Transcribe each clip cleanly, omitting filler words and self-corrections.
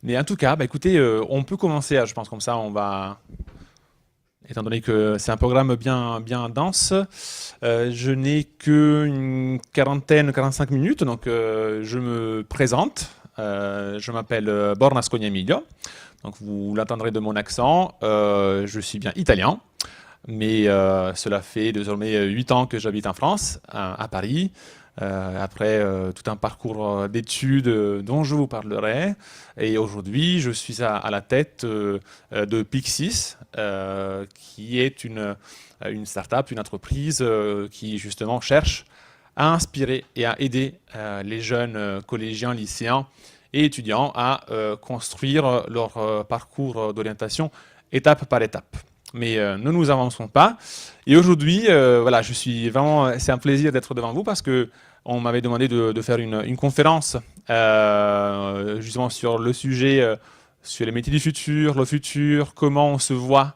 Mais en tout cas, bah, écoutez, on peut commencer, je pense comme ça, on va, étant donné que c'est un programme bien dense, je n'ai qu'une quarantaine, 45 minutes, donc je me présente. Je m'appelle Borna Scognamiglio, donc vous l'entendrez de mon accent. Je suis bien italien, mais cela fait désormais 8 ans que j'habite en France, à Paris. Après tout un parcours d'études dont je vous parlerai. Et aujourd'hui, je suis à la tête de Pixis, qui est une start-up, une entreprise qui justement cherche à inspirer et à aider les jeunes collégiens, lycéens et étudiants à construire leur parcours d'orientation étape par étape. Mais ne nous avançons pas. Et aujourd'hui, voilà, c'est un plaisir d'être devant vous parce que on m'avait demandé de faire une conférence justement sur le sujet, sur les métiers du futur, le futur, comment on se voit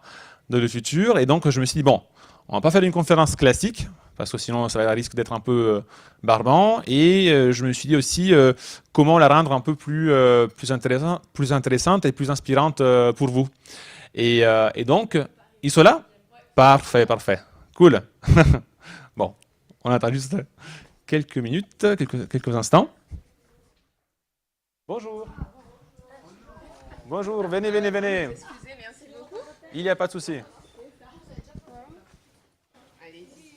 dans le futur. Et donc, je me suis dit, bon, on va pas faire une conférence classique, parce que sinon, ça risque d'être un peu barbant. Et je me suis dit aussi, comment la rendre un peu plus intéressante et plus inspirante pour vous. Et donc, ils sont là? Parfait, parfait. Cool. Bon, on attend juste quelques minutes, quelques instants. Bonjour. Bonjour, venez, venez, venez. Excusez, merci beaucoup. Il n'y a pas de souci.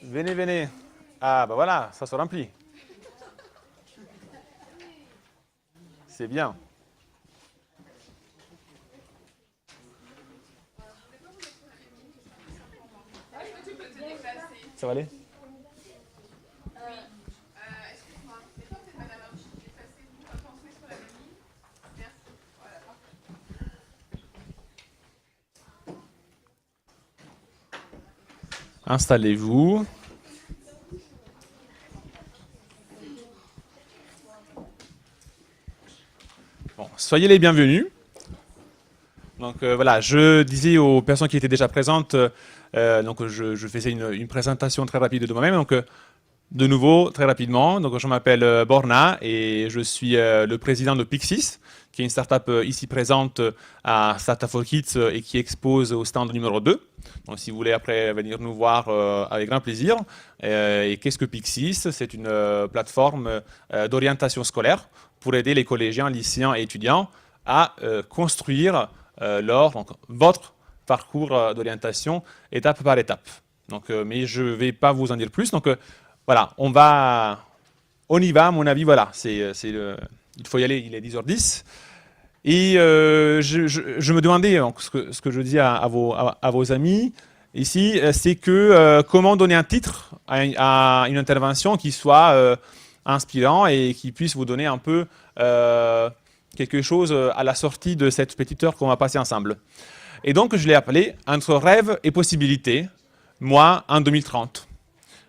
Venez, venez. Ah, bah voilà, ça se remplit. C'est bien. Ça va aller? Excuse-moi, c'est toi, c'est madame Archie qui est passée, vous pas penser sur la même ligne. Merci. Voilà, parfait. Installez-vous. Bon, soyez les bienvenus. Donc voilà, je disais aux personnes qui étaient déjà présentes, donc je faisais une présentation très rapide de moi-même. Donc de nouveau, très rapidement, donc je m'appelle Borna et je suis le président de Pixis, qui est une startup ici présente à Startup for Kids et qui expose au stand numéro 2. Donc si vous voulez après venir nous voir avec grand plaisir. Et qu'est-ce que Pixis? C'est une plateforme d'orientation scolaire pour aider les collégiens, lycéens et étudiants à construire votre parcours d'orientation étape par étape. Donc, mais je ne vais pas vous en dire plus. Donc, voilà, on y va, à mon avis, voilà, il faut y aller, il est 10h10. Et je me demandais, donc, ce que je dis à vos amis ici, c'est que comment donner un titre à une intervention qui soit inspirant et qui puisse vous donner un peu quelque chose à la sortie de cette petite heure qu'on va passer ensemble. Et donc, je l'ai appelé « Entre rêve et possibilité, moi en 2030 ».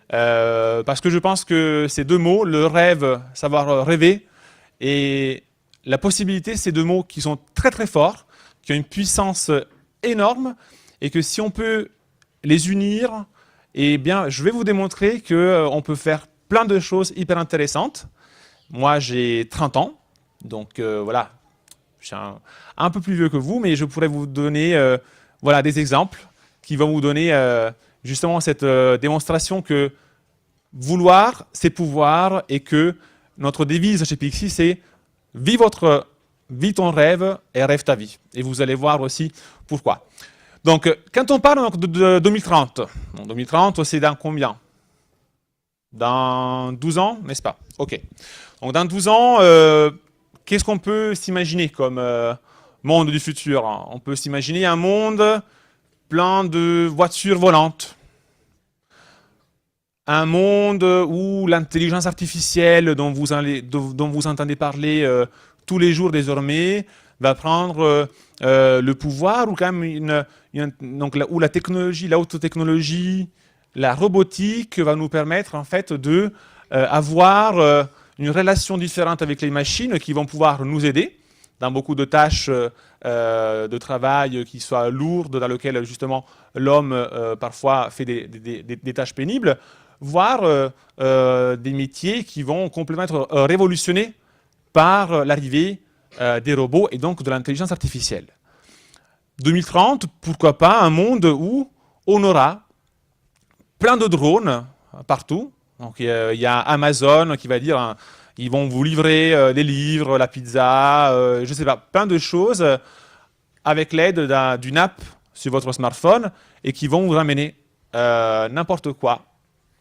Parce que je pense que ces deux mots, le rêve, savoir rêver, et la possibilité, c'est deux mots qui sont très très forts, qui ont une puissance énorme, et que si on peut les unir, eh bien, je vais vous démontrer qu'on peut faire plein de choses hyper intéressantes. Moi, j'ai 30 ans, donc voilà, je suis un peu plus vieux que vous, mais je pourrais vous donner voilà, des exemples qui vont vous donner justement cette démonstration que vouloir, c'est pouvoir, et que notre devise chez Pixis, c'est vis ton rêve et rêve ta vie. Et vous allez voir aussi pourquoi. Donc, quand on parle donc, de 2030, donc 2030, c'est dans combien? Dans 12 ans, n'est-ce pas? Ok. Donc, dans 12 ans, qu'est-ce qu'on peut s'imaginer comme monde du futur? On peut s'imaginer un monde plein de voitures volantes. Un monde où l'intelligence artificielle dont vous entendez parler tous les jours désormais va prendre le pouvoir, ou quand même donc où la technologie, la haute technologie, la robotique va nous permettre en fait de avoir une relation différente avec les machines qui vont pouvoir nous aider dans beaucoup de tâches de travail qui soient lourdes, dans lesquelles justement l'homme parfois fait des tâches pénibles, voire des métiers qui vont complètement être révolutionnés par l'arrivée des robots et donc de l'intelligence artificielle. 2030, pourquoi pas un monde où on aura plein de drones partout. Donc il y a Amazon qui va dire, hein, ils vont vous livrer les livres, la pizza, je sais pas, plein de choses avec l'aide d'une app sur votre smartphone et qui vont vous ramener n'importe quoi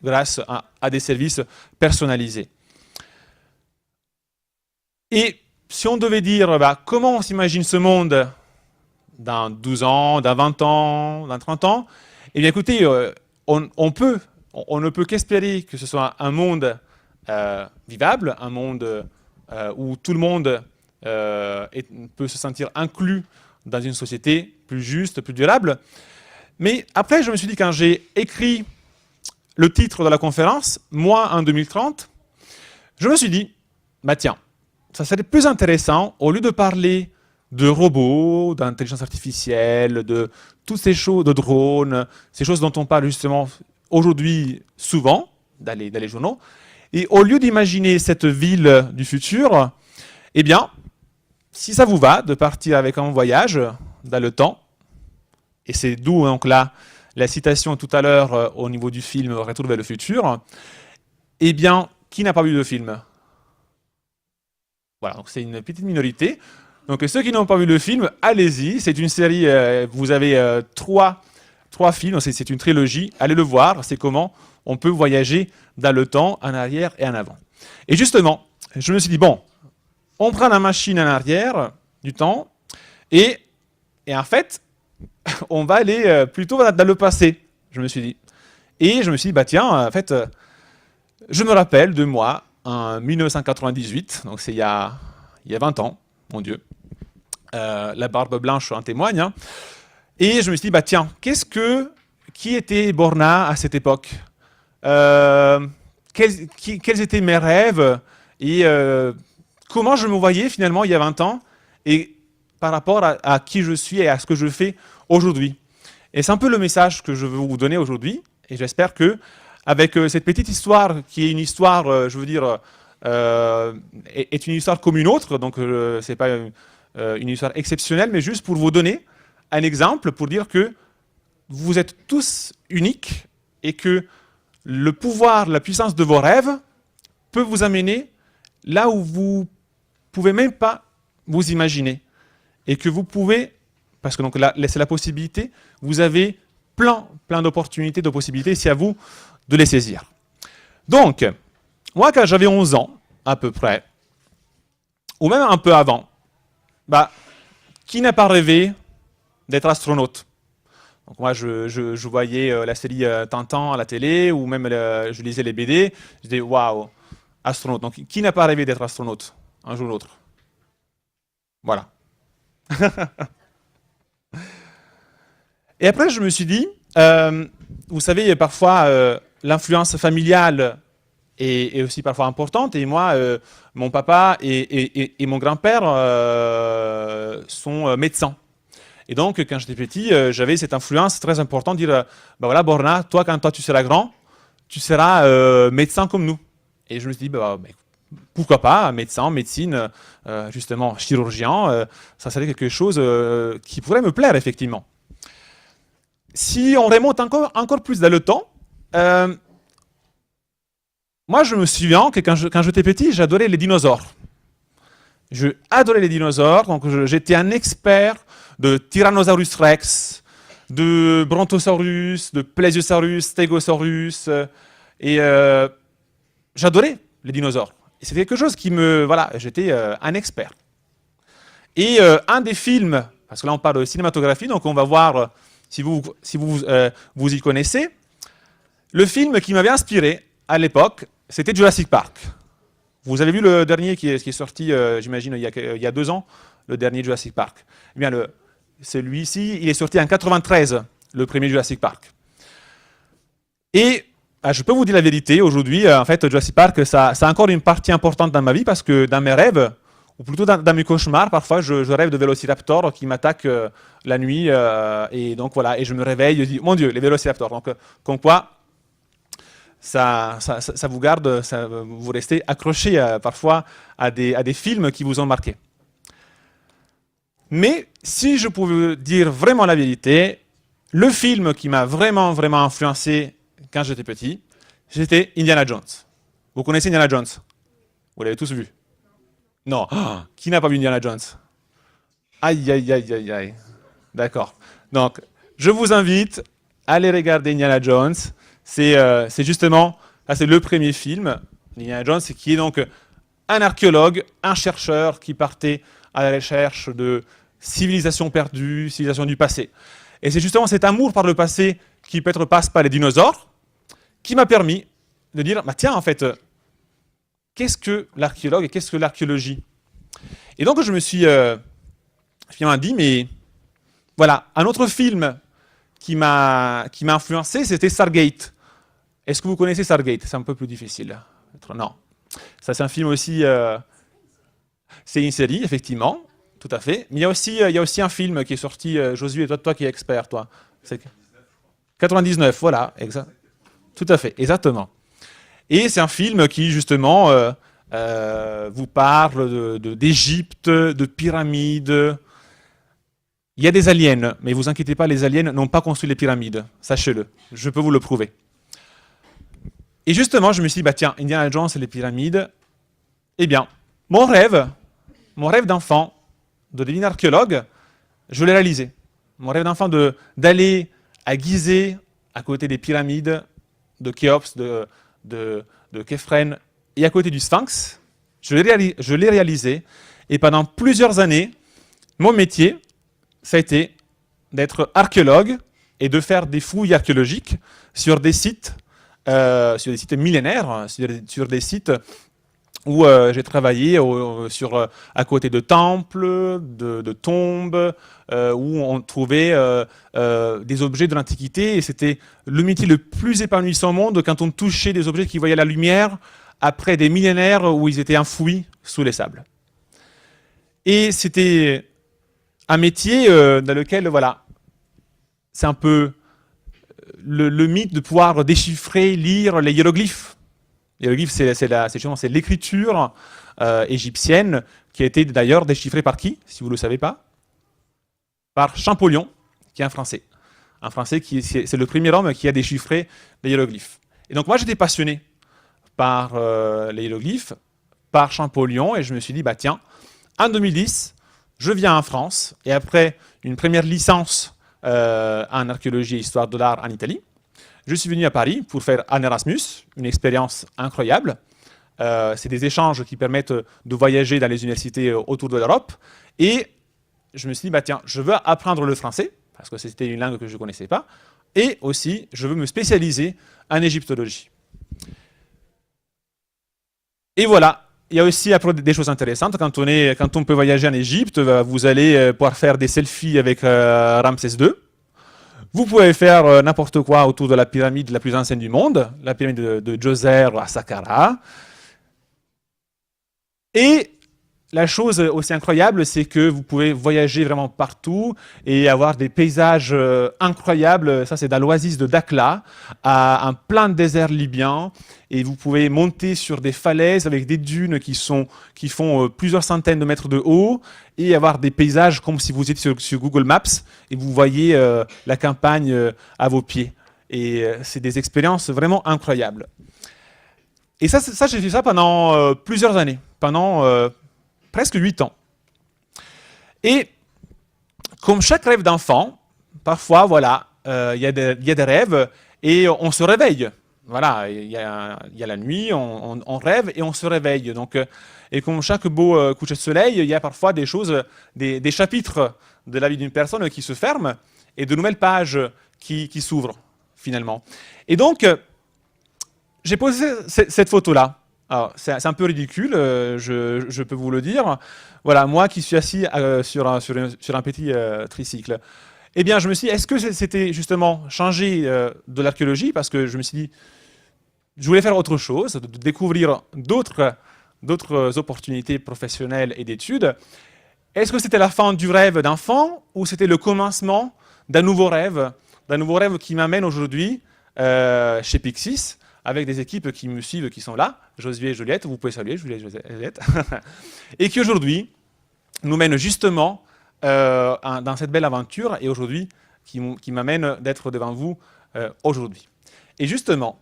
grâce à des services personnalisés. Et si on devait dire comment on s'imagine ce monde dans 12 ans, dans 20 ans, dans 30 ans, eh bien écoutez, on ne peut qu'espérer que ce soit un monde vivable, un monde où tout le monde peut se sentir inclus dans une société plus juste, plus durable. Mais après, je me suis dit, quand j'ai écrit le titre de la conférence, Moi en 2030, je me suis dit, bah tiens, ça serait plus intéressant, au lieu de parler de robots, d'intelligence artificielle, de toutes ces choses, de drones, ces choses dont on parle justement aujourd'hui souvent dans les journaux, et au lieu d'imaginer cette ville du futur, eh bien, si ça vous va de partir avec un voyage dans le temps, et c'est d'où donc là la citation tout à l'heure au niveau du film Retour vers le futur, eh bien, qui n'a pas vu le film? Voilà, donc c'est une petite minorité. Donc ceux qui n'ont pas vu le film, allez-y, c'est une série, vous avez trois films, c'est une trilogie, allez le voir, c'est comment on peut voyager dans le temps, en arrière et en avant. Et justement, je me suis dit, bon, on prend la machine en arrière du temps, et en fait, on va aller plutôt dans le passé, je me suis dit. Et je me suis dit, bah tiens, en fait, je me rappelle de moi, en 1998, donc c'est il y a 20 ans, mon Dieu. La barbe blanche en témoigne. Hein. Et je me suis dit, bah tiens, qui était Borna à cette époque? Quels étaient mes rêves? Et comment je me voyais finalement il y a 20 ans? Et par rapport à qui je suis et à ce que je fais aujourd'hui. Et c'est un peu le message que je veux vous donner aujourd'hui. Et j'espère que, avec cette petite histoire, qui est une histoire, je veux dire, est une histoire comme une autre, donc c'est pas une histoire exceptionnelle, mais juste pour vous donner un exemple, pour dire que vous êtes tous uniques et que le pouvoir, la puissance de vos rêves peut vous amener là où vous pouvez même pas vous imaginer. Et que vous pouvez, parce que donc là, c'est la possibilité, vous avez plein d'opportunités, de possibilités, c'est à vous de les saisir. Donc, moi, quand j'avais 11 ans, à peu près, ou même un peu avant, bah, qui n'a pas rêvé d'être astronaute? Donc moi, je voyais la série Tintin à la télé, ou même je lisais les BD, je disais, waouh, astronaute. Donc, qui n'a pas rêvé d'être astronaute, un jour ou l'autre? Voilà. Et après, je me suis dit, vous savez, parfois, l'influence familiale est aussi parfois importante. Et moi, mon papa et mon grand-père sont médecins. Et donc, quand j'étais petit, j'avais cette influence très importante de dire, bah voilà, Borna, toi, quand tu seras grand, tu seras médecin comme nous. Et je me suis dit, pourquoi pas, médecin, médecine, justement, chirurgien, ça serait quelque chose qui pourrait me plaire, effectivement. Si on remonte encore plus dans le temps, moi, je me souviens que quand j'étais petit, j'adorais les dinosaures. Je adorais les dinosaures, donc j'étais un expert de Tyrannosaurus Rex, de Brontosaurus, de Plesiosaurus, Stegosaurus, et j'adorais les dinosaures. Et c'est quelque chose qui me... Voilà, j'étais un expert. Et un des films, parce que là on parle de cinématographie, donc on va voir si vous y connaissez, le film qui m'avait inspiré à l'époque, c'était Jurassic Park. Vous avez vu le dernier qui est sorti, j'imagine, il y a 2 ans, le dernier Jurassic Park. Eh bien, celui-ci, il est sorti en 93, le premier Jurassic Park. Et je peux vous dire la vérité, aujourd'hui, en fait, Jurassic Park, ça a encore une partie importante dans ma vie, parce que dans mes rêves, ou plutôt dans mes cauchemars, parfois, je rêve de vélociraptors qui m'attaquent la nuit, et donc voilà, et je me réveille, je dis, mon Dieu, les vélociraptors. Donc, comme quoi, ça vous garde, vous restez accroché parfois à des films qui vous ont marqué. Mais si je pouvais dire vraiment la vérité, le film qui m'a vraiment, vraiment influencé quand j'étais petit, c'était Indiana Jones. Vous connaissez Indiana Jones? Vous l'avez tous vu? Non. Ah, qui n'a pas vu Indiana Jones? Aïe, aïe, aïe, aïe, aïe. D'accord. Donc, je vous invite à aller regarder Indiana Jones. C'est justement, là, c'est le premier film, Indiana Jones, qui est donc un archéologue, un chercheur qui partait à la recherche de civilisations perdues, civilisations du passé. Et c'est justement cet amour par le passé qui peut-être passe par les dinosaures qui m'a permis de dire, bah tiens, en fait, qu'est-ce que l'archéologue et qu'est-ce que l'archéologie? Et donc je me suis finalement dit, mais voilà, un autre film qui m'a influencé, c'était Stargate. Est-ce que vous connaissez Stargate? C'est un peu plus difficile. Non. Ça, c'est un film aussi. C'est une série, effectivement, tout à fait. Mais il y a aussi un film qui est sorti, Josué, toi qui es expert, toi. C'est 99, voilà, exact. Tout à fait, exactement. Et c'est un film qui, justement, vous parle d'Égypte, de pyramides. Il y a des aliens, mais vous inquiétez pas, les aliens n'ont pas construit les pyramides, sachez-le. Je peux vous le prouver. Et justement, je me suis dit, bah tiens, Indiana Jones et les pyramides, eh bien, mon rêve d'enfant, de devenir archéologue, je l'ai réalisé. Mon rêve d'enfant d'aller à Gizeh, à côté des pyramides de Khéops, de Képhren, et à côté du Sphinx, je l'ai réalisé. Et pendant plusieurs années, mon métier, ça a été d'être archéologue et de faire des fouilles archéologiques sur des sites millénaires, sur des sites où j'ai travaillé à côté de temples, de tombes, où on trouvait des objets de l'Antiquité. Et c'était le métier le plus épanouissant au monde quand on touchait des objets qui voyaient la lumière après des millénaires où ils étaient enfouis sous les sables. Et c'était un métier dans lequel, voilà, c'est un peu le mythe de pouvoir déchiffrer, lire les hiéroglyphes. Les hiéroglyphes, c'est l'écriture égyptienne qui a été d'ailleurs déchiffrée par qui, si vous ne le savez pas? Par Champollion, qui est un Français. Un Français c'est le premier homme qui a déchiffré les hiéroglyphes. Et donc moi, j'étais passionné par les hiéroglyphes, par Champollion, et je me suis dit, bah tiens, en 2010, je viens en France, et après une première licence en archéologie et histoire de l'art en Italie, je suis venu à Paris pour faire un Erasmus, une expérience incroyable. C'est des échanges qui permettent de voyager dans les universités autour de l'Europe. Et je me suis dit, bah tiens, je veux apprendre le français, parce que c'était une langue que je ne connaissais pas, et aussi, je veux me spécialiser en égyptologie. Et voilà, il y a aussi après des choses intéressantes. Quand on peut voyager en Égypte, vous allez pouvoir faire des selfies avec Ramsès II. Vous pouvez faire n'importe quoi autour de la pyramide la plus ancienne du monde, la pyramide de Djoser à Saqqara. Et la chose aussi incroyable, c'est que vous pouvez voyager vraiment partout et avoir des paysages incroyables. Ça, c'est dans l'oasis de Dakhla, à un plein désert libyen. Et vous pouvez monter sur des falaises avec des dunes qui font plusieurs centaines de mètres de haut et avoir des paysages comme si vous étiez sur Google Maps et vous voyez la campagne à vos pieds. Et c'est des expériences vraiment incroyables. Et ça j'ai fait ça pendant plusieurs années, pendant presque 8 ans. Et comme chaque rêve d'enfant, parfois, voilà, il y a des rêves et on se réveille. Voilà, il y a la nuit, on rêve et on se réveille. Donc, et comme chaque beau coucher de soleil, il y a parfois des choses, des chapitres de la vie d'une personne qui se ferment et de nouvelles pages qui s'ouvrent finalement. Et donc, j'ai posé cette photo-là. Alors, c'est un peu ridicule, je peux vous le dire. Voilà, moi qui suis assis sur un petit tricycle. Eh bien, je me suis dit, est-ce que c'était justement changer de l'archéologie? Parce que je me suis dit, je voulais faire autre chose, de découvrir d'autres opportunités professionnelles et d'études. Est-ce que c'était la fin du rêve d'enfant ou c'était le commencement d'un nouveau rêve qui m'amène aujourd'hui chez Pyxis, avec des équipes qui me suivent, qui sont là, Josué et Juliette, vous pouvez saluer Josué et Juliette, et qui aujourd'hui nous mènent justement dans cette belle aventure et aujourd'hui qui m'amène d'être devant vous aujourd'hui. Et justement,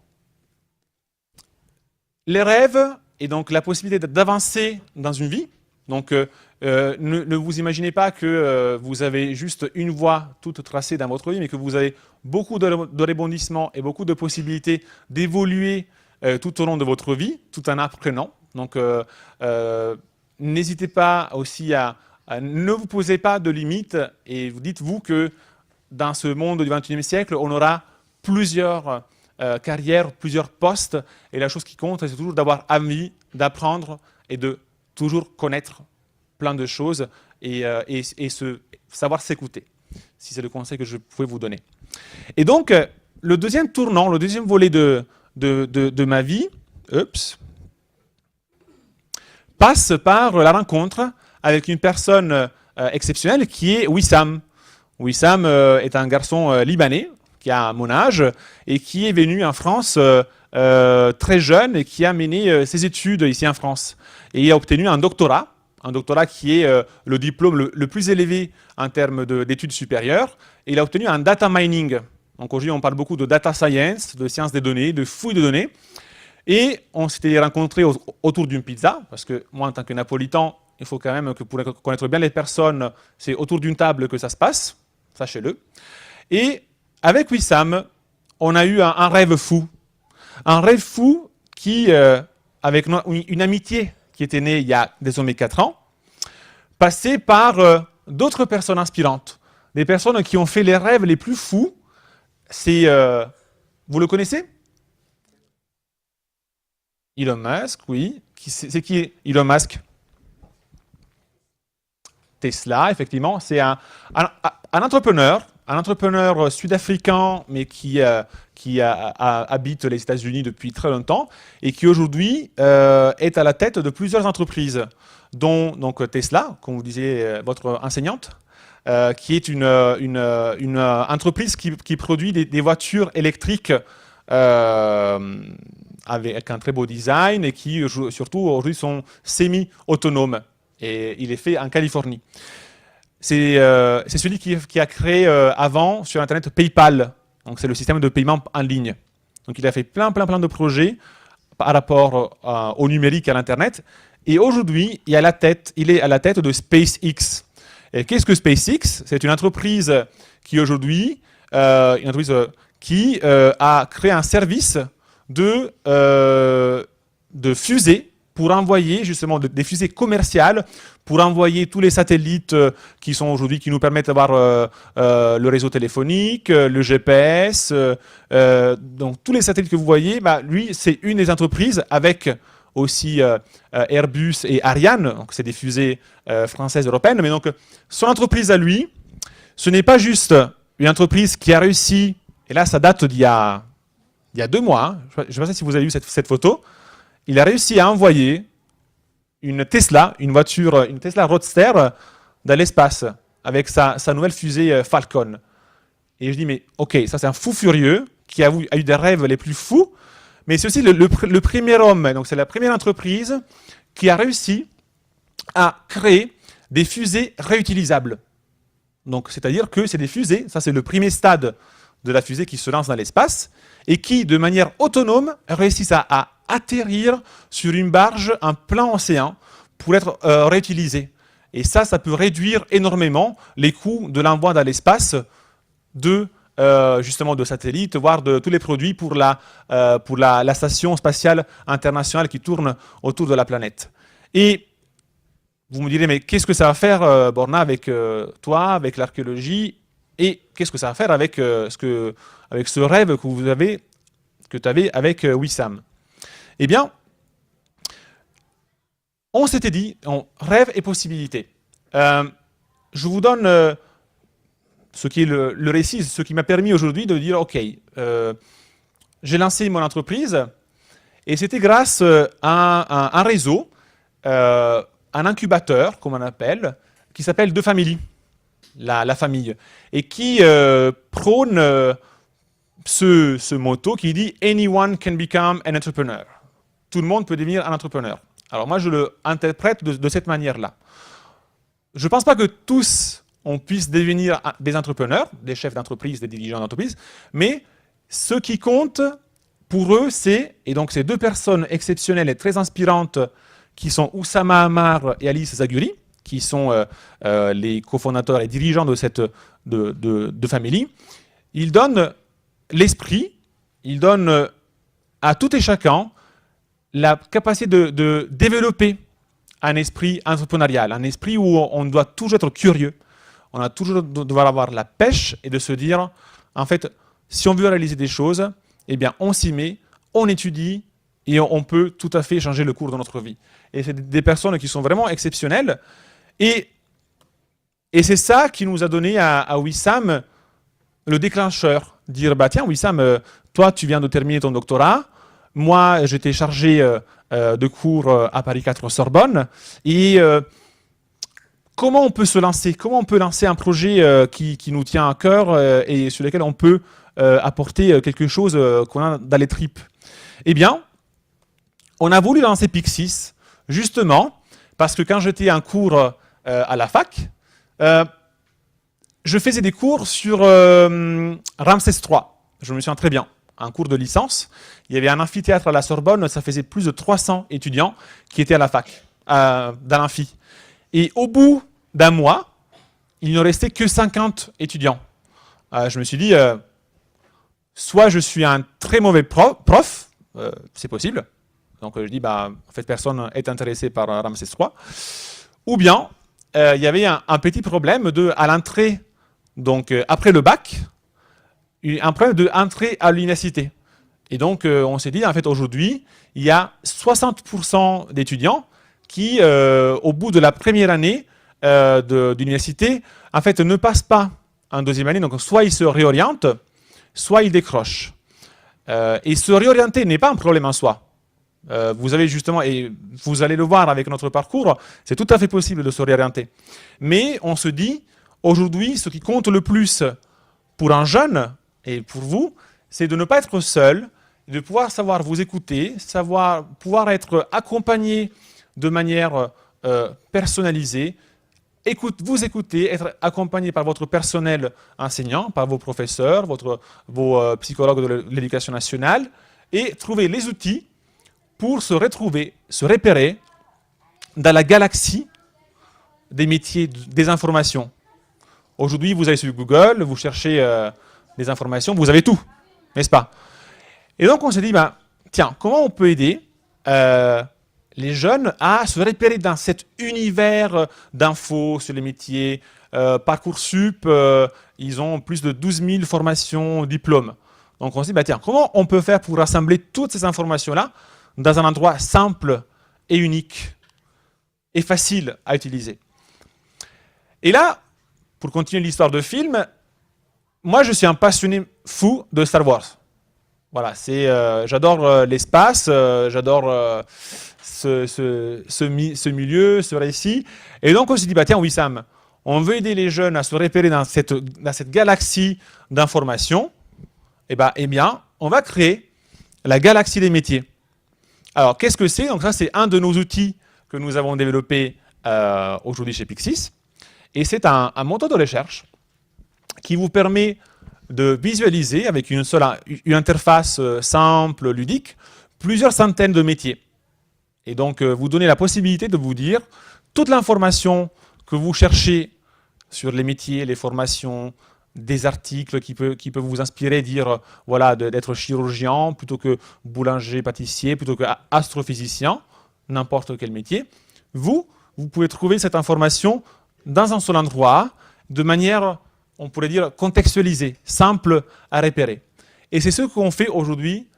les rêves et donc la possibilité d'avancer dans une vie. Donc, ne vous imaginez pas que vous avez juste une voie toute tracée dans votre vie, mais que vous avez beaucoup de rebondissements et beaucoup de possibilités d'évoluer tout au long de votre vie, tout en apprenant. Donc, n'hésitez pas aussi ne vous posez pas de limites et vous dites-vous que dans ce monde du XXIe siècle, on aura plusieurs carrières, plusieurs postes, et la chose qui compte, c'est toujours d'avoir envie d'apprendre et de toujours connaître plein de choses et savoir s'écouter, si c'est le conseil que je pouvais vous donner. Et donc, le deuxième tournant, le deuxième volet de ma vie, passe par la rencontre avec une personne exceptionnelle qui est Wissam. Wissam est un garçon libanais qui a mon âge et qui est venu en France très jeune et qui a mené ses études ici en France. Et il a obtenu un doctorat qui est le diplôme le plus élevé en termes d'études supérieures. Et il a obtenu un data mining. Donc aujourd'hui, on parle beaucoup de data science, de sciences des données, de fouilles de données. Et on s'était rencontrés autour d'une pizza, parce que moi, en tant que napolitain, il faut quand même que pour connaître bien les personnes, c'est autour d'une table que ça se passe, sachez-le. Et avec Wissam, on a eu un rêve fou. Un rêve fou qui, avec une amitié qui était née il y a désormais 4 ans, passait par d'autres personnes inspirantes. Des personnes qui ont fait les rêves les plus fous. C'est, vous le connaissez? Elon Musk, oui. C'est qui Elon Musk? Tesla, effectivement. C'est un entrepreneur sud-africain, mais qui habite les États-Unis depuis très longtemps et qui aujourd'hui est à la tête de plusieurs entreprises, dont donc Tesla, comme vous disiez, votre enseignante, qui est une entreprise qui produit des voitures électriques avec un très beau design et qui surtout aujourd'hui sont semi-autonomes. Et il est fait en Californie. C'est celui qui a créé avant sur Internet PayPal. Donc c'est le système de paiement en ligne. Donc il a fait plein de projets par rapport au numérique et à l'Internet. Et aujourd'hui, il est à la tête de SpaceX. Et qu'est-ce que SpaceX? C'est une entreprise qui aujourd'hui, a créé un service de fusées pour envoyer justement des fusées commerciales, pour envoyer tous les satellites qui nous permettent d'avoir le réseau téléphonique, le GPS, donc tous les satellites que vous voyez, lui c'est une des entreprises avec aussi Airbus et Ariane, donc c'est des fusées françaises européennes, mais donc son entreprise à lui, ce n'est pas juste une entreprise qui a réussi, et là ça date d'il y a 2 mois, hein, je ne sais pas si vous avez vu cette photo. Il a réussi à envoyer une Tesla Roadster dans l'espace avec sa nouvelle fusée Falcon. Et je dis, mais ok, ça c'est un fou furieux qui a eu des rêves les plus fous, mais c'est aussi le premier homme, donc c'est la première entreprise qui a réussi à créer des fusées réutilisables. Donc c'est-à-dire que c'est des fusées, ça c'est le premier stade de la fusée qui se lance dans l'espace, et qui, de manière autonome, réussissent à atterrir sur une barge en plein océan pour être réutilisée. Et ça peut réduire énormément les coûts de l'envoi dans l'espace justement de satellites, voire de tous les produits pour la station spatiale internationale qui tourne autour de la planète. Et vous me direz, mais qu'est-ce que ça va faire, Borna, avec toi, avec l'archéologie, et qu'est-ce que ça va faire avec ce rêve que tu avais avec Wissam? Eh bien, on s'était dit, rêve et possibilité. Je vous donne ce qui est le récit, ce qui m'a permis aujourd'hui de dire, ok, j'ai lancé mon entreprise, et c'était grâce à un réseau, un incubateur, comme on appelle, qui s'appelle De Family, la famille, et qui prône ce motto qui dit « Anyone can become an entrepreneur ». Tout le monde peut devenir un entrepreneur. Alors moi, je le interprète de cette manière-là. Je ne pense pas que tous on puisse devenir des entrepreneurs, des chefs d'entreprise, des dirigeants d'entreprise, mais ce qui compte pour eux, et donc ces deux personnes exceptionnelles et très inspirantes qui sont Oussama Ammar et Alice Zaguri, qui sont les cofondateurs et dirigeants de cette de famille, ils donnent l'esprit, ils donnent à tout et chacun la capacité de développer un esprit entrepreneurial, un esprit où on doit toujours être curieux, on a toujours devoir avoir la pêche et de se dire, en fait, si on veut réaliser des choses, eh bien, on s'y met, on étudie et on peut tout à fait changer le cours de notre vie. Et c'est des personnes qui sont vraiment exceptionnelles. Et c'est ça qui nous a donné à Wissam le déclencheur. Dire, bah tiens, Wissam, toi, tu viens de terminer ton doctorat. Moi, j'étais chargé de cours à Paris 4 Sorbonne. Et comment on peut se lancer? Comment on peut lancer un projet qui nous tient à cœur et sur lequel on peut apporter quelque chose qu'on a dans les tripes? Eh bien, on a voulu lancer Pyxis, justement, parce que quand j'étais en cours à la fac, je faisais des cours sur Ramsès III. Je me souviens très bien. Un cours de licence. Il y avait un amphithéâtre à la Sorbonne, ça faisait plus de 300 étudiants qui étaient à la fac, dans l'amphi. Et au bout d'un mois, il ne restait que 50 étudiants. Je me suis dit, soit je suis un très mauvais prof, c'est possible. Donc je dis, bah, en fait, personne n'est intéressé par Ramsès III. Ou bien, il y avait un petit problème à l'entrée, donc après le bac, un problème d'entrée à l'université. Et donc, on s'est dit, en fait, aujourd'hui, il y a 60% d'étudiants qui, au bout de la première année d'université, en fait, ne passent pas en deuxième année. Donc, soit ils se réorientent, soit ils décrochent. Et se réorienter n'est pas un problème en soi. Vous avez justement, et vous allez le voir avec notre parcours, c'est tout à fait possible de se réorienter. Mais on se dit, aujourd'hui, ce qui compte le plus pour un jeune, et pour vous, c'est de ne pas être seul, de pouvoir savoir vous écouter, pouvoir être accompagné de manière personnalisée, vous écouter, être accompagné par votre personnel enseignant, par vos professeurs, vos psychologues de l'éducation nationale, et trouver les outils pour se retrouver, se repérer dans la galaxie des métiers, des informations. Aujourd'hui, vous allez sur Google, vous cherchez des informations, vous avez tout, n'est-ce pas? Et donc, on s'est dit, bah, tiens, comment on peut aider les jeunes à se repérer dans cet univers d'infos sur les métiers. Parcoursup, ils ont plus de 12 000 formations, diplômes. Donc, on s'est dit, bah, tiens, comment on peut faire pour rassembler toutes ces informations-là dans un endroit simple et unique et facile à utiliser? Et là, pour continuer l'histoire de film, moi, je suis un passionné fou de Star Wars. Voilà, j'adore l'espace, j'adore ce milieu, ce récit. Et donc, on s'est dit, bah, tiens, Wissam, on veut aider les jeunes à se repérer dans cette galaxie d'informations. Eh bien, on va créer la galaxie des métiers. Alors, qu'est-ce que c'est? Donc ça, c'est un de nos outils que nous avons développé aujourd'hui chez Pyxis. Et c'est un moteur de recherche qui vous permet de visualiser avec une interface simple, ludique, plusieurs centaines de métiers. Et donc, vous donnez la possibilité de vous dire toute l'information que vous cherchez sur les métiers, les formations, des articles qui peuvent vous inspirer, dire voilà, d'être chirurgien plutôt que boulanger, pâtissier, plutôt que astrophysicien, n'importe quel métier. Vous pouvez trouver cette information dans un seul endroit, de manière, on pourrait dire, contextualisée, simple à repérer. Et c'est ce qu'on fait aujourd'hui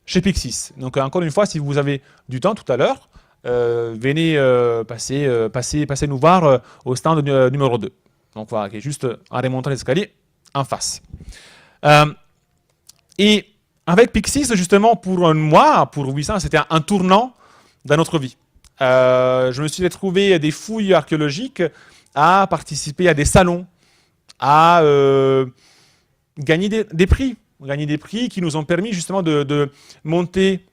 chez Pyxis. Donc encore une fois, si vous avez du temps tout à l'heure, venez passer nous voir au stand numéro 2. Donc voilà, qui est juste en remontant l'escalier en face. Et avec Pyxis, justement, pour moi, pour Wissam, c'était un tournant dans notre vie. Je me suis retrouvé à des fouilles archéologiques, à participer à des salons, à gagner des prix. Gagner des prix qui nous ont permis justement de monter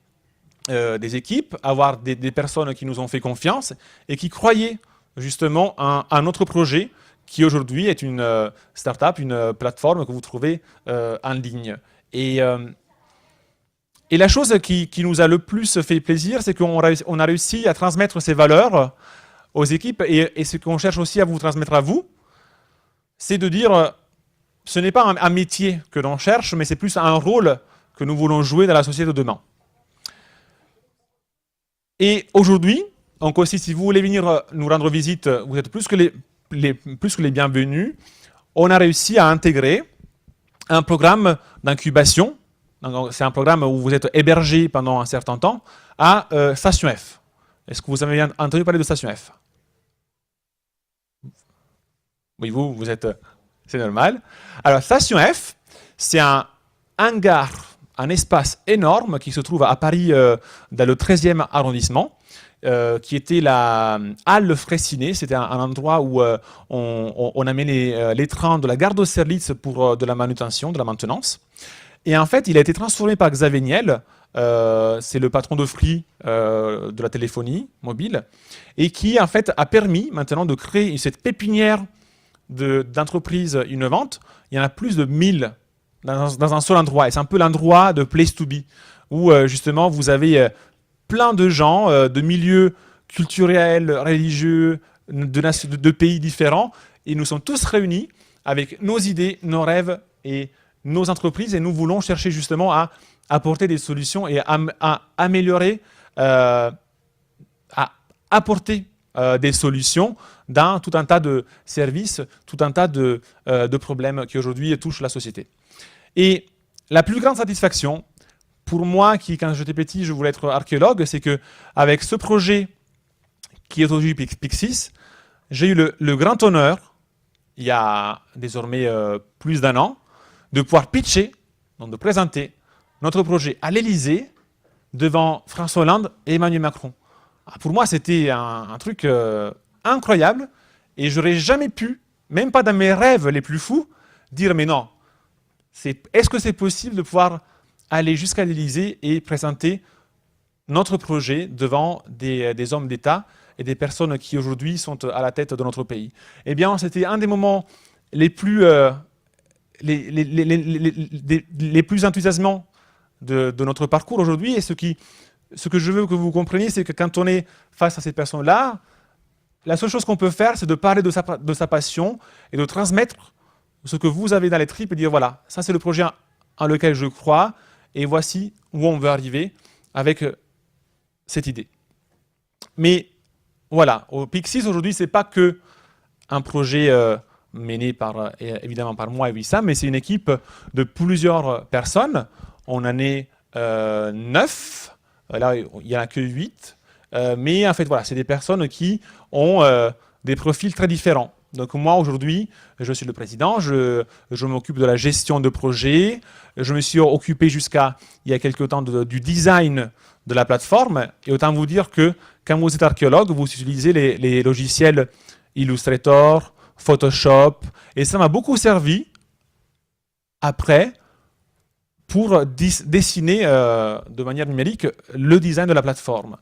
des équipes, avoir des personnes qui nous ont fait confiance et qui croyaient justement à notre projet qui aujourd'hui est une startup, une plateforme que vous trouvez en ligne. Et la chose qui nous a le plus fait plaisir, c'est qu'on a réussi à transmettre ces valeurs aux équipes, et ce qu'on cherche aussi à vous transmettre à vous, c'est de dire, ce n'est pas un métier que l'on cherche, mais c'est plus un rôle que nous voulons jouer dans la société de demain. Et aujourd'hui, donc aussi, si vous voulez venir nous rendre visite, vous êtes plus que les bienvenus. On a réussi à intégrer un programme d'incubation. C'est un programme où vous êtes hébergé pendant un certain temps à Station F. Est-ce que vous avez entendu parler de Station F? Oui, vous êtes... c'est normal. Alors, Station F, c'est un hangar, un espace énorme qui se trouve à Paris, dans le 13e arrondissement, qui était la halle Fraissinet. C'était un endroit où on amenait les trains de la gare d'Austerlitz pour de la manutention, de la maintenance. Et en fait, il a été transformé par Xavier Niel, c'est le patron de Free de la téléphonie mobile, et qui en fait a permis maintenant de créer cette pépinière d'entreprises innovantes. Il y en a plus de 1000 dans un seul endroit, et c'est un peu l'endroit de Place to Be, où justement vous avez plein de gens de milieux culturels, religieux, de pays différents, et nous sommes tous réunis avec nos idées, nos rêves et nos entreprises, et nous voulons chercher justement à apporter des solutions et à améliorer, à apporter des solutions dans tout un tas de services, tout un tas de problèmes qui aujourd'hui touchent la société. Et la plus grande satisfaction, pour moi, qui quand j'étais petit, je voulais être archéologue, c'est qu'avec ce projet qui est aujourd'hui Pixis, j'ai eu le grand honneur, il y a désormais plus d'1 an, de pouvoir pitcher, donc de présenter notre projet à l'Élysée devant François Hollande et Emmanuel Macron. Pour moi, c'était un truc incroyable, et j'aurais jamais pu, même pas dans mes rêves les plus fous, dire mais non, est-ce que c'est possible de pouvoir aller jusqu'à l'Élysée et présenter notre projet devant des hommes d'État et des personnes qui aujourd'hui sont à la tête de notre pays? Eh bien, c'était un des moments les plus enthousiasmants de notre parcours aujourd'hui. Et ce que je veux que vous compreniez, c'est que quand on est face à ces personnes-là, la seule chose qu'on peut faire, c'est de parler de sa passion et de transmettre ce que vous avez dans les tripes et dire voilà, ça c'est le projet en lequel je crois, et voici où on veut arriver avec cette idée. Mais voilà, au Pixis aujourd'hui, c'est pas que un projet mené évidemment par moi et Wissam, mais c'est une équipe de plusieurs personnes. On en est 9, là il n'y en a que 8, mais en fait voilà, c'est des personnes qui ont des profils très différents. Donc moi aujourd'hui, je suis le président, je m'occupe de la gestion de projet, je me suis occupé jusqu'à il y a quelques temps du design de la plateforme, et autant vous dire que quand vous êtes archéologue, vous utilisez les logiciels Illustrator, Photoshop, et ça m'a beaucoup servi après pour dessiner de manière numérique le design de la plateforme.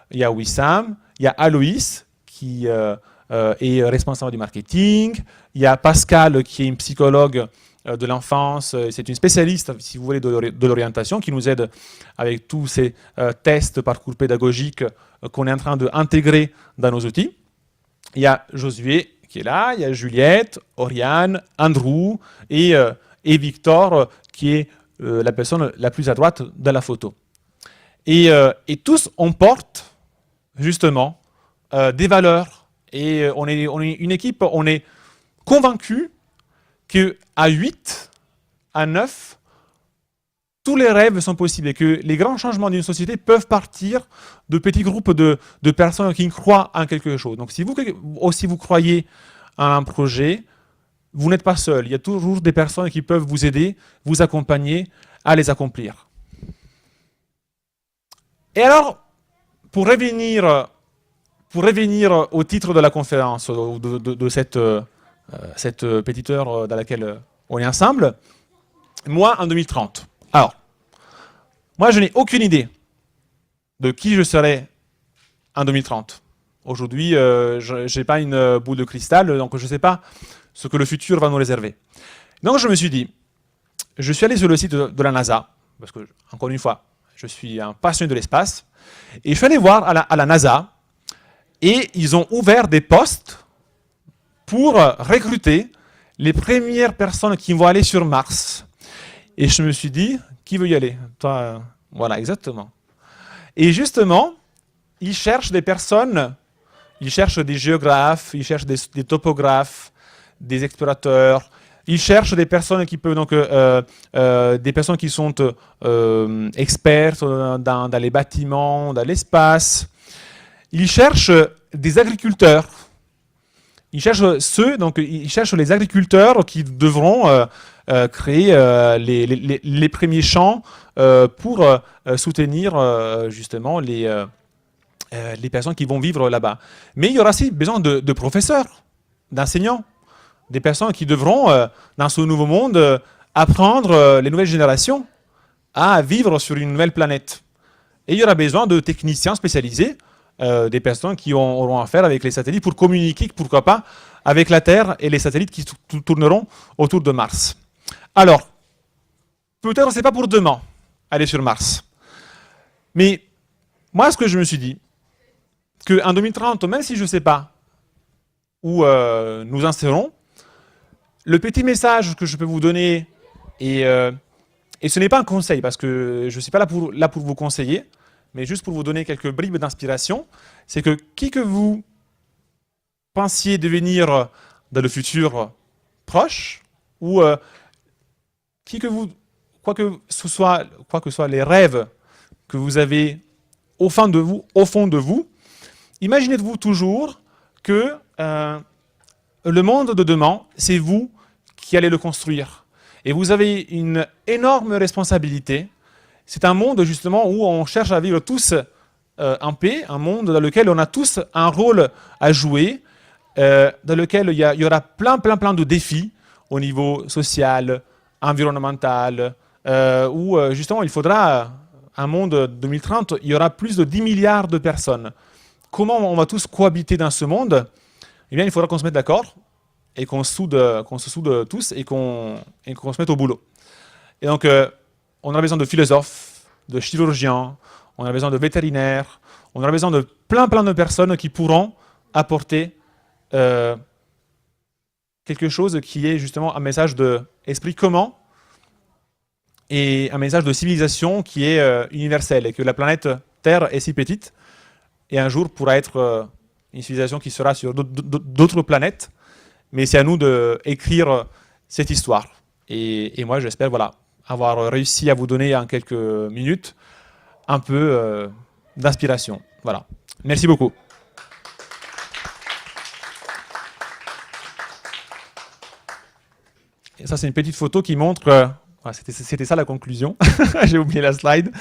Il y a Wissam, il y a Aloïs qui est responsable du marketing, il y a Pascal qui est une psychologue de l'enfance, c'est une spécialiste, si vous voulez, de l'orientation, qui nous aide avec tous ces tests, parcours pédagogiques qu'on est en train d'intégrer dans nos outils. Il y a Josué qui est là, il y a Juliette, Oriane, Andrew et Victor qui est la personne la plus à droite de la photo. Et tous, on porte justement des valeurs, et on est une équipe, on est convaincu qu'à 8, à 9, tous les rêves sont possibles, et que les grands changements d'une société peuvent partir de petits groupes de personnes qui croient en quelque chose. Donc si vous aussi vous croyez en un projet, vous n'êtes pas seul. Il y a toujours des personnes qui peuvent vous aider, vous accompagner à les accomplir. Et alors, pour revenir au titre de la conférence, de cette petite heure dans laquelle on est ensemble, moi en 2030. Alors, moi je n'ai aucune idée de qui je serai en 2030. Aujourd'hui, je n'ai pas une boule de cristal, donc je ne sais pas ce que le futur va nous réserver. Donc je me suis dit, je suis allé sur le site de la NASA, parce que, encore une fois, je suis un passionné de l'espace, et je suis allé voir à la NASA, et ils ont ouvert des postes pour recruter les premières personnes qui vont aller sur Mars. Et je me suis dit, qui veut y aller? Toi, voilà, exactement. Et justement, ils cherchent des personnes, ils cherchent des géographes, ils cherchent des topographes, des explorateurs, ils cherchent des personnes qui peuvent donc des personnes qui sont expertes dans les bâtiments, dans l'espace. Ils cherchent des agriculteurs. Ils cherchent les agriculteurs qui devront créer les premiers champs pour soutenir justement les personnes qui vont vivre là-bas. Mais il y aura aussi besoin de professeurs, d'enseignants, des personnes qui devront, dans ce nouveau monde, apprendre les nouvelles générations à vivre sur une nouvelle planète. Et il y aura besoin de techniciens spécialisés, des personnes qui auront affaire avec les satellites pour communiquer, pourquoi pas, avec la Terre et les satellites qui tourneront autour de Mars. Alors, peut-être c'est pas pour demain, aller sur Mars. Mais moi, ce que je me suis dit, qu'en 2030, même si je ne sais pas où nous en serons, le petit message que je peux vous donner, et ce n'est pas un conseil, parce que je ne suis pas là pour vous conseiller, mais juste pour vous donner quelques bribes d'inspiration, c'est que qui que vous pensiez devenir dans le futur proche, ou quoi que ce soit les rêves que vous avez au fond de vous, imaginez-vous toujours que le monde de demain, c'est vous qui allez le construire. Et vous avez une énorme responsabilité. C'est un monde justement où on cherche à vivre tous en paix, un monde dans lequel on a tous un rôle à jouer, dans lequel il y aura plein de défis au niveau social, environnemental, où justement il faudra un monde 2030, il y aura plus de 10 milliards de personnes. Comment on va tous cohabiter dans ce monde? Eh bien, il faudra qu'on se mette d'accord et qu'on se soude tous et qu'on se mette au boulot. Et donc, on a besoin de philosophes, de chirurgiens, on a besoin de vétérinaires, on a besoin de plein de personnes qui pourront apporter quelque chose qui est justement un message d'esprit commun et un message de civilisation qui est universel, et que la planète Terre est si petite et un jour pourra être une civilisation qui sera sur d'autres planètes, mais c'est à nous d'écrire cette histoire. Et moi, j'espère avoir réussi à vous donner en quelques minutes un peu d'inspiration. Voilà. Merci beaucoup. Et ça, c'est une petite photo qui montre... c'était ça la conclusion. J'ai oublié la slide.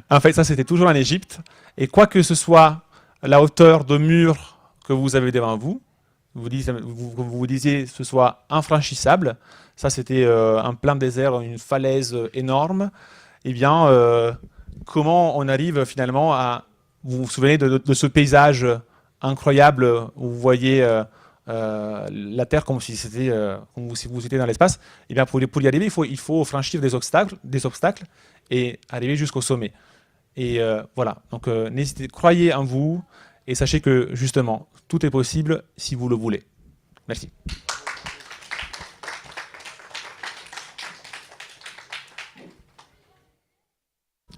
En fait, ça, c'était toujours en Égypte. Et quoi que ce soit la hauteur de mur que vous avez devant vous, vous disiez ce soit infranchissable, ça c'était un plein désert, une falaise énorme, eh bien, comment on arrive finalement à... Vous vous souvenez de ce paysage incroyable où vous voyez la Terre comme si vous étiez dans l'espace? Eh bien, pour y arriver, il faut franchir des obstacles et arriver jusqu'au sommet. Et voilà, donc croyez en vous et sachez que justement, tout est possible si vous le voulez. Merci.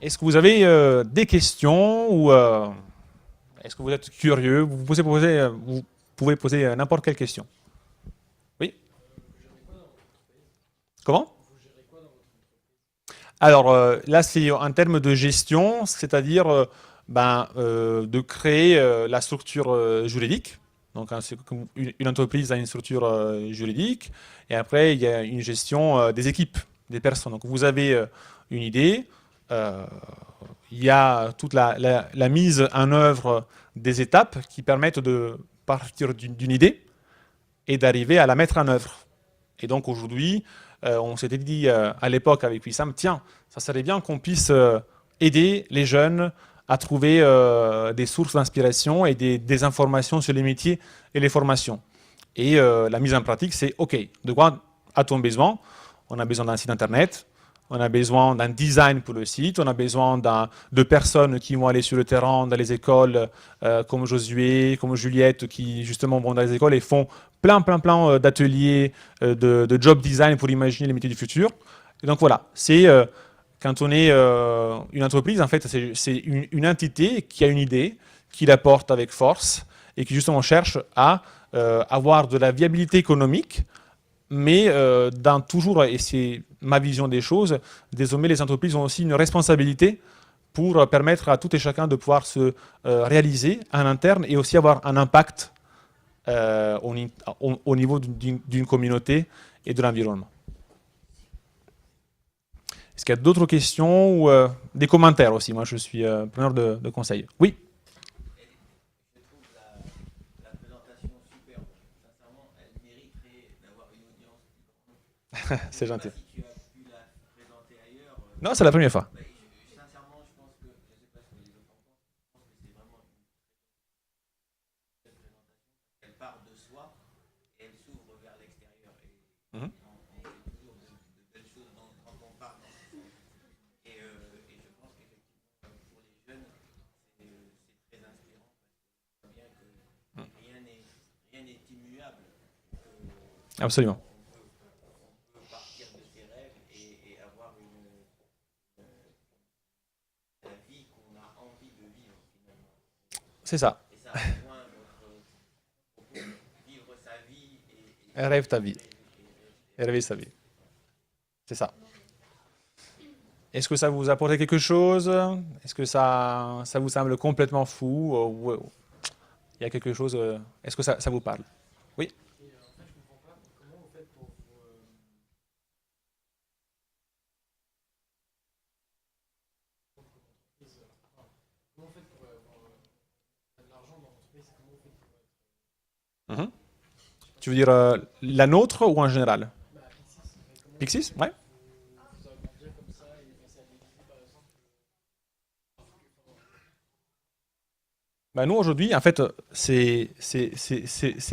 Est-ce que vous avez des questions ou est-ce que vous êtes curieux? Vous pouvez poser n'importe quelle question. Oui? Comment? Alors là, c'est en termes de gestion, c'est-à-dire de créer la structure juridique. Donc, une entreprise a une structure juridique, et après, il y a une gestion des équipes, des personnes. Donc, vous avez une idée, il y a toute la mise en œuvre des étapes qui permettent de partir d'une idée et d'arriver à la mettre en œuvre. Et donc, aujourd'hui, on s'était dit à l'époque avec Wissam, tiens, ça serait bien qu'on puisse aider les jeunes à trouver des sources d'inspiration et des informations sur les métiers et les formations. Et la mise en pratique, c'est OK, de quoi a-t-on besoin? On a besoin d'un site internet, on a besoin d'un design pour le site, on a besoin de personnes qui vont aller sur le terrain dans les écoles, comme Josué, comme Juliette, qui justement vont dans les écoles et font plein d'ateliers de job design pour imaginer les métiers du futur. Et donc voilà, c'est quand on est une entreprise, en fait, c'est une entité qui a une idée, qui la porte avec force et qui justement cherche à avoir de la viabilité économique, mais dans toujours, et c'est ma vision des choses, désormais les entreprises ont aussi une responsabilité pour permettre à tout et chacun de pouvoir se réaliser en interne et aussi avoir un impact au niveau d'une communauté et de l'environnement. Est-ce qu'il y a d'autres questions ou des commentaires aussi? Moi, je suis preneur de conseils. Oui. Je trouve la présentation superbe. Sincèrement, elle mériterait d'avoir une audience plus grande. C'est gentil. Si tu as pu la présenter ailleurs. Non, c'est la première fois. Sincèrement, je pense que, je ne sais pas ce que les autres en pensent, je pense que c'est vraiment une très belle présentation. Elle part de soi et elle s'ouvre vers l'extérieur. Et on fait toujours de belles choses quand on part dans ce sens. Et je pense qu'effectivement, pour les jeunes, c'est très inspirant. Parce qu'on voit bien que rien n'est immuable. Absolument. On peut partir de ses rêves et avoir la vie qu'on a envie de vivre finalement. C'est ça. Et ça rejoint notre vivre sa vie et Rêve ta vie. Et rêver sa vie. C'est ça. Est-ce que ça vous apporte quelque chose? Est-ce que ça vous semble complètement fou? Ou il y a quelque chose. Est-ce que ça vous parle? Oui. Et en fait, je comprends pas comment vous faites pour vous comment vous faites pour avoir de l'argent dans l'entreprise? Comment vous faites pour être Tu veux dire la nôtre ou en général? Pixis? Comment Pixis? Ouais. vous agrandir comme ça et passer à l'Élysée par exemple? Nous, aujourd'hui, en fait, c'est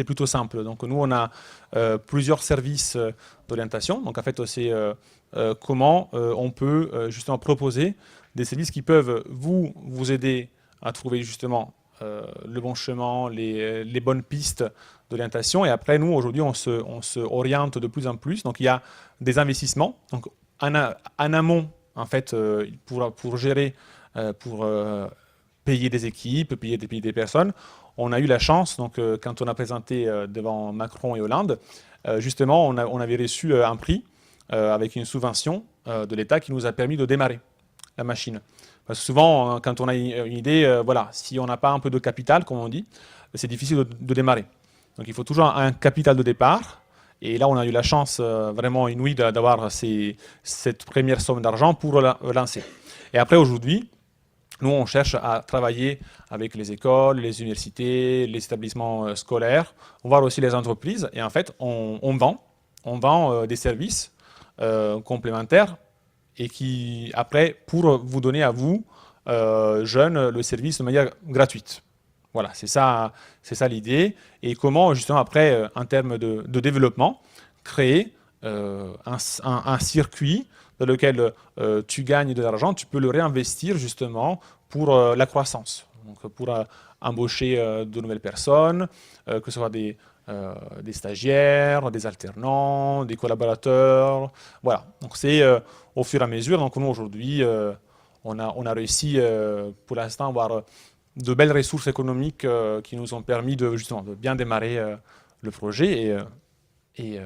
plutôt simple. Donc, nous, on a plusieurs services d'orientation. Donc, en fait, c'est comment on peut justement proposer des services qui peuvent vous aider à trouver justement le bon chemin, les bonnes pistes d'orientation. Et après, nous, aujourd'hui, on se oriente de plus en plus. Donc, il y a des investissements. Donc, en amont, en fait, pour gérer, pour payer des équipes, payer des personnes. On a eu la chance, donc, quand on a présenté devant Macron et Hollande, justement, on avait reçu un prix avec une subvention de l'État qui nous a permis de démarrer la machine. Parce que souvent, quand on a une idée, voilà, si on n'a pas un peu de capital, comme on dit, c'est difficile de démarrer. Donc il faut toujours un capital de départ. Et là, on a eu la chance vraiment inouïe d'avoir cette première somme d'argent pour lancer. Et après, aujourd'hui, nous, on cherche à travailler avec les écoles, les universités, les établissements scolaires, voir aussi les entreprises. Et en fait, on vend des services complémentaires et qui, après, pour vous donner à vous, jeunes, le service de manière gratuite. Voilà, c'est ça l'idée. Et comment, justement, après, en termes de développement, créer un circuit dans lequel tu gagnes de l'argent, tu peux le réinvestir justement pour la croissance. Donc pour embaucher de nouvelles personnes, que ce soit des stagiaires, des alternants, des collaborateurs. Voilà, donc c'est au fur et à mesure. Donc nous aujourd'hui, on a réussi pour l'instant à avoir de belles ressources économiques qui nous ont permis justement de bien démarrer le projet et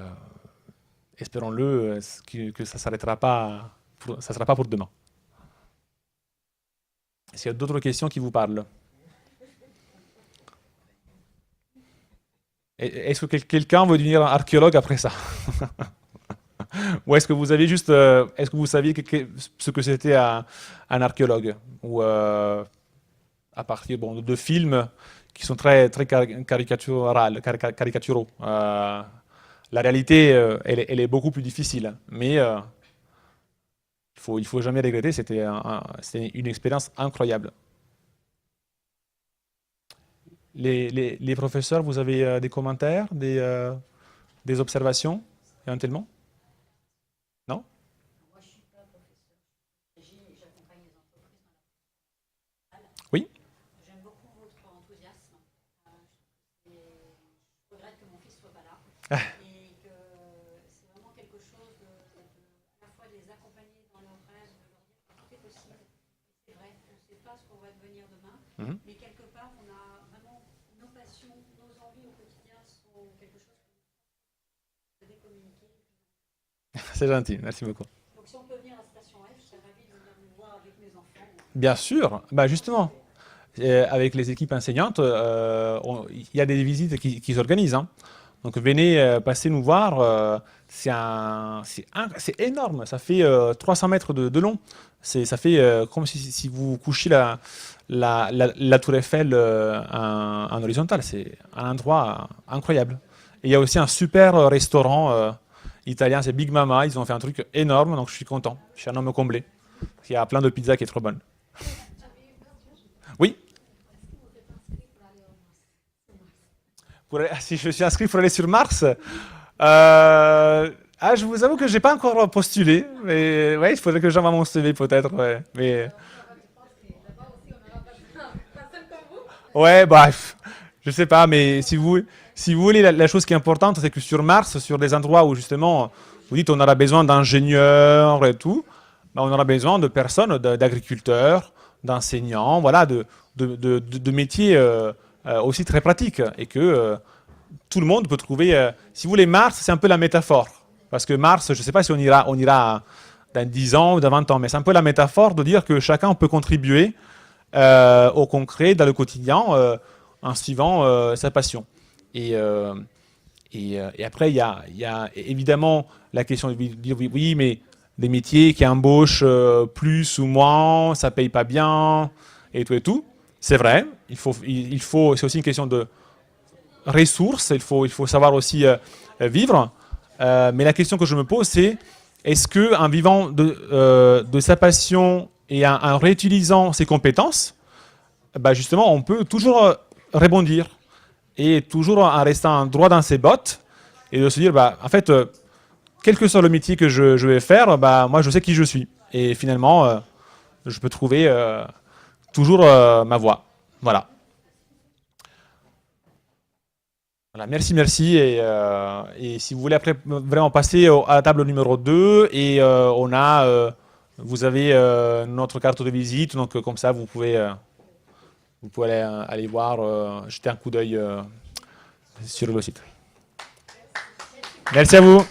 espérons-le que ça ne s'arrêtera pas, ça sera pas pour demain. Est-ce qu'il y a d'autres questions qui vous parlent? Est-ce que quelqu'un veut devenir archéologue après ça? Ou est-ce que vous aviez juste, est-ce que vous saviez ce que c'était un archéologue? Ou à partir de films qui sont très caricaturaux. La réalité, elle est beaucoup plus difficile, mais il faut jamais regretter, c'était une expérience incroyable. les professeurs, vous avez des commentaires, des observations, éventuellement? Non? Moi, je suis pas professeur. J'accompagne les entreprises dans la. Oui? J'aime beaucoup votre enthousiasme. Je regrette que mon fils soit pas là. Et que c'est vraiment quelque chose à la fois de les accompagner dans leurs rêves, de leur dire que tout est possible. C'est vrai, on ne sait pas ce qu'on va devenir demain, mais quelque part, on a vraiment nos passions, nos envies au quotidien sont quelque chose que vous devez communiquer. C'est gentil, merci beaucoup. Donc si on peut venir à la station F, je serais ravie de venir vous voir avec mes enfants. Bien sûr, bah justement, avec les équipes enseignantes, il y a des visites qui s'organisent, hein. Donc venez passer nous voir, c'est énorme, ça fait 300 mètres de long. Ça fait comme si vous couchiez la tour Eiffel en horizontal, c'est un endroit incroyable. Et il y a aussi un super restaurant italien, c'est Big Mama, ils ont fait un truc énorme, donc je suis content, je suis un homme comblé. Il y a plein de pizzas qui est trop bonne. Oui. Si je suis inscrit pour aller sur Mars, je vous avoue que j'ai pas encore postulé, mais ouais, il faudrait que j'envoie mon CV peut-être, ouais. Mais ouais, bref, je sais pas, mais si vous voulez, la chose qui est importante, c'est que sur Mars, sur des endroits où justement, vous dites on aura besoin d'ingénieurs et tout, bah, on aura besoin de personnes, d'agriculteurs, d'enseignants, voilà, de métiers aussi très pratiques, et que tout le monde peut trouver. Si vous voulez, Mars, c'est un peu la métaphore, parce que Mars, je ne sais pas si on ira dans 10 ans ou dans 20 ans, mais c'est un peu la métaphore de dire que chacun peut contribuer au concret, dans le quotidien, en suivant sa passion. Et après, il y a évidemment la question de dire oui, mais des métiers qui embauchent plus ou moins, ça paye pas bien, et tout et tout. C'est vrai, c'est aussi une question de ressources, il faut savoir aussi vivre. Mais la question que je me pose, c'est est-ce qu'en vivant de sa passion et en réutilisant ses compétences, bah justement, on peut toujours rebondir et toujours en restant droit dans ses bottes et de se dire, bah, en fait, quel que soit le métier que je vais faire, bah, moi, je sais qui je suis. Et finalement, je peux trouver toujours ma voie. Voilà. Voilà, merci. Et si vous voulez après vraiment passer à la table numéro 2, et vous avez notre carte de visite, donc comme ça, vous pouvez aller voir, jeter un coup d'œil sur le site. Merci à vous.